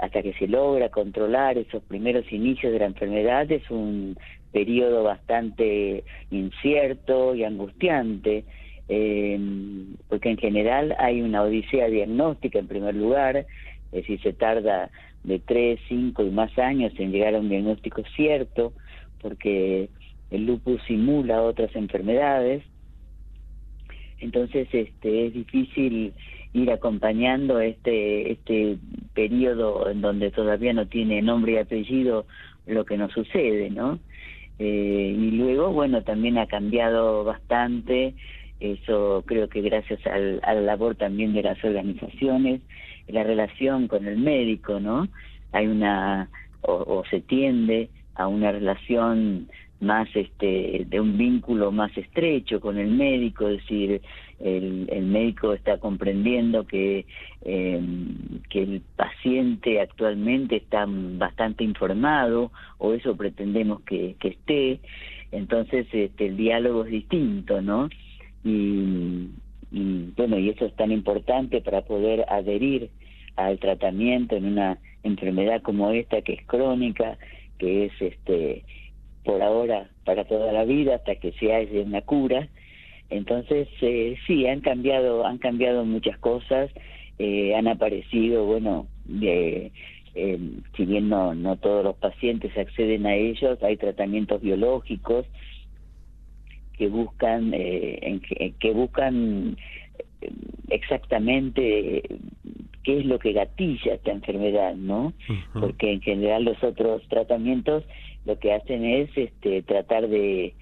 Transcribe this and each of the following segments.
hasta que se logra controlar esos primeros inicios de la enfermedad, es un periodo bastante incierto y angustiante, porque en general hay una odisea diagnóstica en primer lugar, es decir, se tarda de 3, 5 y más años en llegar a un diagnóstico cierto, porque el lupus simula otras enfermedades. Entonces es difícil ir acompañando este periodo en donde todavía no tiene nombre y apellido lo que nos sucede, ¿no? Y luego, bueno, también ha cambiado bastante, eso creo que gracias a la labor también de las organizaciones, la relación con el médico, ¿no? Hay o se tiende a una relación más de un vínculo más estrecho con el médico, es decir, el médico está comprendiendo que el paciente actualmente está bastante informado, o eso pretendemos que esté. Entonces el diálogo es distinto, ¿no? Y bueno, y eso es tan importante para poder adherir al tratamiento en una enfermedad como esta, que es crónica, que es por ahora para toda la vida hasta que se haya una cura. Entonces sí, han cambiado muchas cosas, han aparecido, bueno, si bien no todos los pacientes acceden a ellos, hay tratamientos biológicos que buscan exactamente qué es lo que gatilla esta enfermedad, ¿no? Ujú. Porque en general los otros tratamientos lo que hacen es tratar de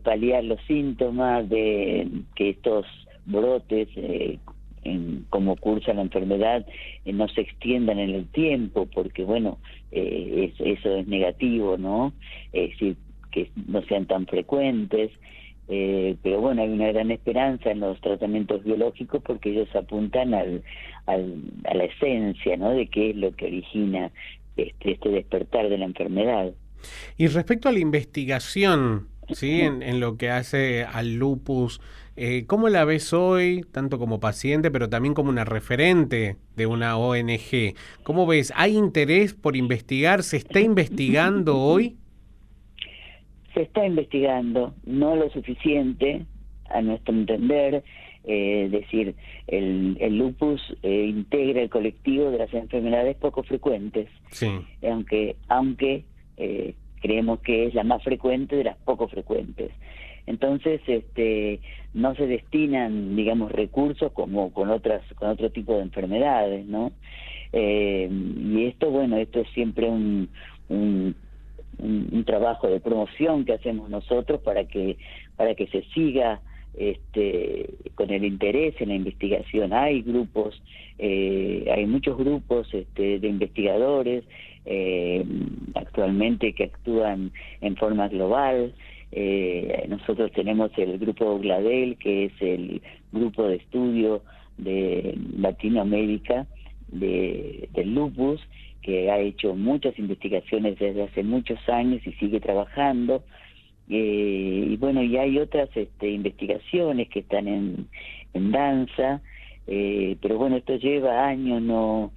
paliar los síntomas, de que estos brotes, como cursa la enfermedad, no se extiendan en el tiempo, porque bueno, eso es negativo, ¿no? Es decir, que no sean tan frecuentes. Pero bueno, hay una gran esperanza en los tratamientos biológicos, porque ellos apuntan a la esencia, ¿no?, de qué es lo que origina este despertar de la enfermedad. Y respecto a la investigación, ¿sí? En lo que hace al lupus, ¿cómo la ves hoy, tanto como paciente, pero también como una referente de una ONG? ¿Cómo ves? ¿Hay interés por investigar? ¿Se está investigando hoy? Se está investigando, no lo suficiente, a nuestro entender, es decir, el lupus integra el colectivo de las enfermedades poco frecuentes, Sí. aunque creemos que es la más frecuente de las poco frecuentes. Entonces, no se destinan, digamos, recursos como con otro tipo de enfermedades, ¿no? Y esto es siempre un trabajo de promoción que hacemos nosotros para que se siga con el interés en la investigación. Hay grupos, hay muchos grupos de investigadores actualmente que actúan en forma global. Nosotros tenemos el grupo GLADEL, que es el grupo de estudio de Latinoamérica del lupus, que ha hecho muchas investigaciones desde hace muchos años y sigue trabajando. Y bueno, y hay otras investigaciones que están en danza, pero bueno, esto lleva años, no,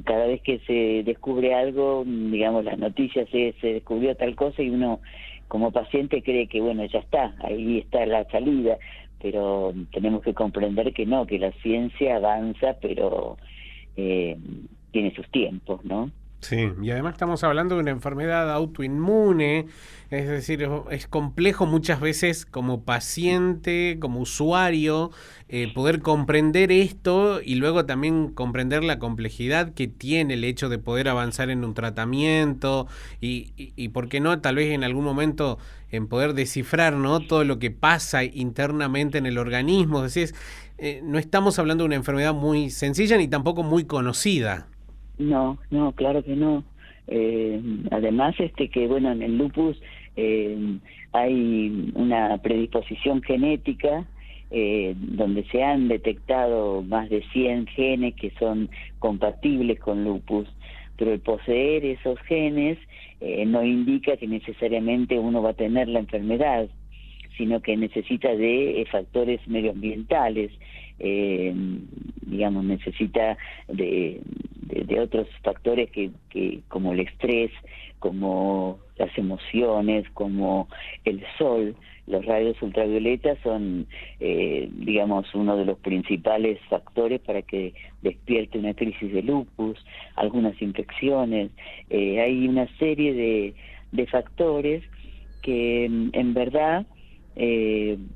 cada vez que se descubre algo, digamos, las noticias se descubrió tal cosa, y uno como paciente cree que bueno, ya está, ahí está la salida, pero tenemos que comprender que no, que la ciencia avanza, pero tiene sus tiempos, ¿no? Sí, y además estamos hablando de una enfermedad autoinmune, es decir, es complejo muchas veces como paciente, como usuario, poder comprender esto y luego también comprender la complejidad que tiene el hecho de poder avanzar en un tratamiento y por qué no, tal vez en algún momento en poder descifrar, ¿no?, todo lo que pasa internamente en el organismo. Es decir, no estamos hablando de una enfermedad muy sencilla ni tampoco muy conocida. No, claro que no. Además, que bueno, en el lupus hay una predisposición genética, donde se han detectado más de 100 genes que son compatibles con lupus, pero el poseer esos genes no indica que necesariamente uno va a tener la enfermedad, sino que necesita de factores medioambientales, digamos, necesita de de otros factores que como el estrés, como las emociones, como el sol. Los rayos ultravioletas son, digamos, uno de los principales factores para que despierte una crisis de lupus, algunas infecciones. Hay una serie de factores que en verdad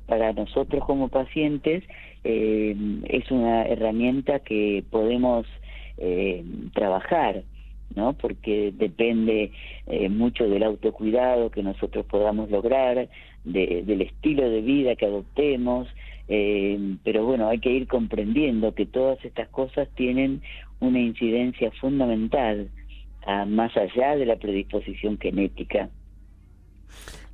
para nosotros como pacientes es una herramienta que podemos trabajar, ¿no? Porque depende mucho del autocuidado que nosotros podamos lograr, del estilo de vida que adoptemos, pero bueno, hay que ir comprendiendo que todas estas cosas tienen una incidencia fundamental, más allá de la predisposición genética.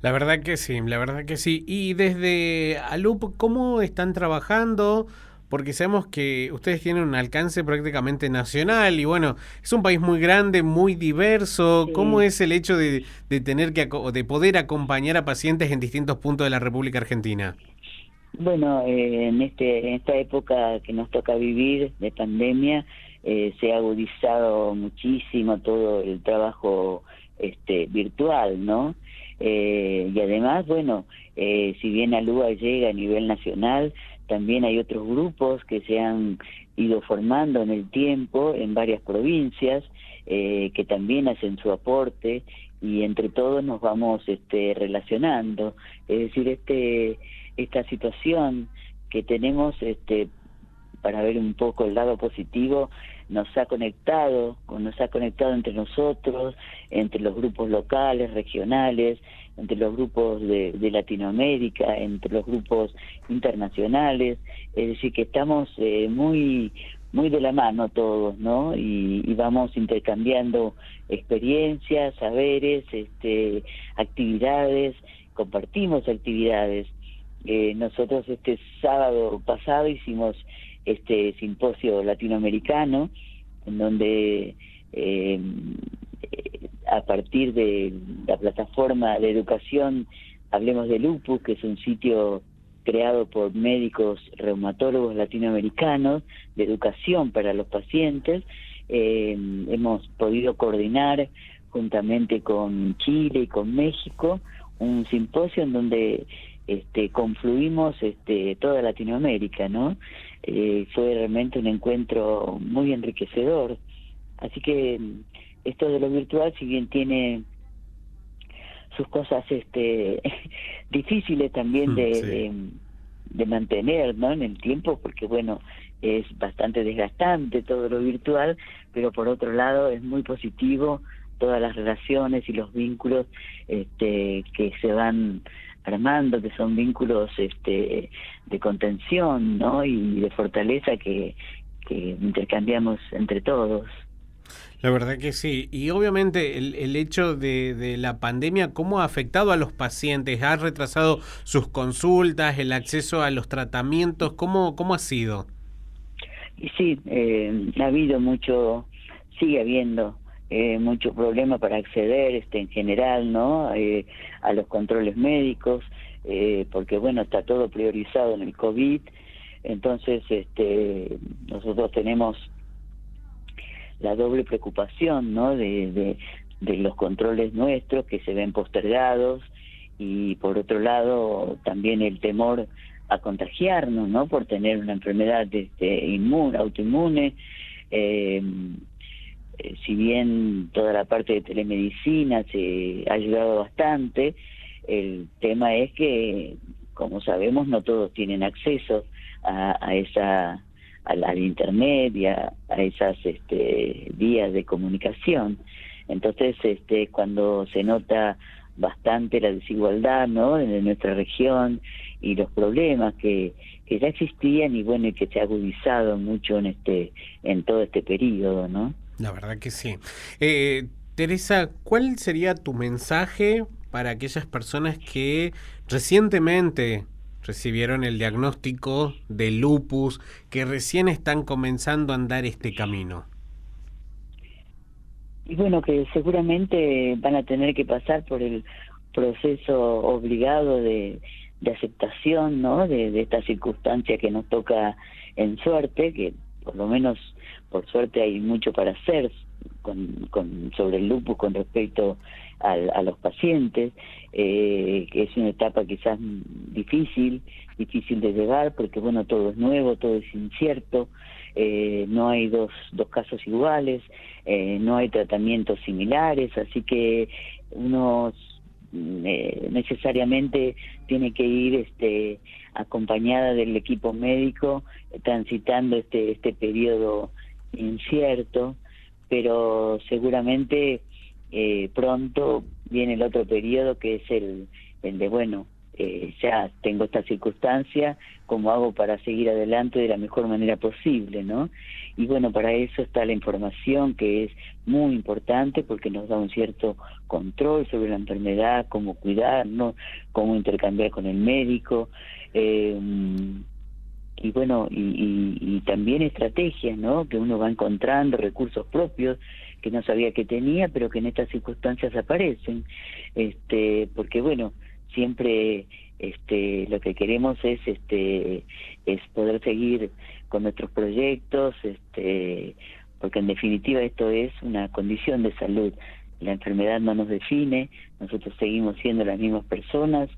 La verdad que sí, la verdad que sí. Y desde ALUP, ¿cómo están trabajando? Porque sabemos que ustedes tienen un alcance prácticamente nacional y bueno, es un país muy grande, muy diverso. ¿Cómo Sí. es el hecho de tener de poder acompañar a pacientes en distintos puntos de la República Argentina? Bueno, en esta época que nos toca vivir de pandemia, se ha agudizado muchísimo todo el trabajo virtual, ¿no? Y además, bueno, si bien ALUA llega a nivel nacional, también hay otros grupos que se han ido formando en el tiempo en varias provincias, que también hacen su aporte y entre todos nos vamos relacionando. Es decir, esta situación que tenemos, para ver un poco el lado positivo, nos ha conectado entre nosotros, entre los grupos locales, regionales, entre los grupos de Latinoamérica, entre los grupos internacionales. Es decir, que estamos muy de la mano todos, ¿no? Y vamos intercambiando experiencias, saberes, actividades, compartimos actividades. Nosotros este sábado pasado hicimos este simposio latinoamericano, en donde a partir de la plataforma de educación Hablemos de Lupus, que es un sitio creado por médicos reumatólogos latinoamericanos de educación para los pacientes, hemos podido coordinar juntamente con Chile y con México un simposio en donde confluimos toda Latinoamérica, ¿no? Fue realmente un encuentro muy enriquecedor. Así que esto de lo virtual, si bien tiene sus cosas difíciles también Sí. de mantener, ¿no? En el tiempo, porque bueno, es bastante desgastante todo lo virtual, pero por otro lado es muy positivo todas las relaciones y los vínculos que se van armando, que son vínculos de contención, ¿no? Y de fortaleza que intercambiamos entre todos. La verdad que sí. Y obviamente el hecho de la pandemia, ¿cómo ha afectado a los pacientes? ¿Ha retrasado sus consultas, el acceso a los tratamientos? ¿Cómo ha sido? Y sí, ha habido sigue habiendo mucho problema para acceder en general, ¿no? A los controles médicos, porque bueno, está todo priorizado en el COVID. Entonces nosotros tenemos la doble preocupación, ¿no? De los controles nuestros que se ven postergados, y por otro lado también el temor a contagiarnos, ¿no? Por tener una enfermedad autoinmune. Si bien toda la parte de telemedicina se ha ayudado bastante, el tema es que, como sabemos, no todos tienen acceso al internet y a esas vías de comunicación. Entonces, cuando se nota bastante la desigualdad, ¿no?, en nuestra región, y los problemas que ya existían y bueno, y que se ha agudizado mucho en todo este periodo, ¿no? La verdad que sí. Teresa, ¿cuál sería tu mensaje para aquellas personas que recientemente recibieron el diagnóstico de lupus, que recién están comenzando a andar este camino? Y bueno, que seguramente van a tener que pasar por el proceso obligado de aceptación, ¿no?, de esta circunstancia que nos toca en suerte, que por lo menos por suerte hay mucho para hacer sobre el lupus con respecto a los pacientes, que es una etapa quizás difícil de llevar, porque bueno, todo es nuevo, todo es incierto, no hay dos casos iguales, no hay tratamientos similares, así que uno necesariamente tiene que ir acompañada del equipo médico transitando este periodo incierto, pero seguramente pronto viene el otro periodo, que es el de bueno, ya tengo esta circunstancia, ¿cómo hago para seguir adelante de la mejor manera posible, no? Y bueno, para eso está la información, que es muy importante porque nos da un cierto control sobre la enfermedad, cómo cuidarnos, cómo intercambiar con el médico, y bueno, y también estrategias, ¿no?, que uno va encontrando, recursos propios que no sabía que tenía, pero que en estas circunstancias aparecen, porque bueno, siempre lo que queremos es poder seguir con nuestros proyectos, porque en definitiva esto es una condición de salud. La enfermedad no nos define, nosotros seguimos siendo las mismas personas.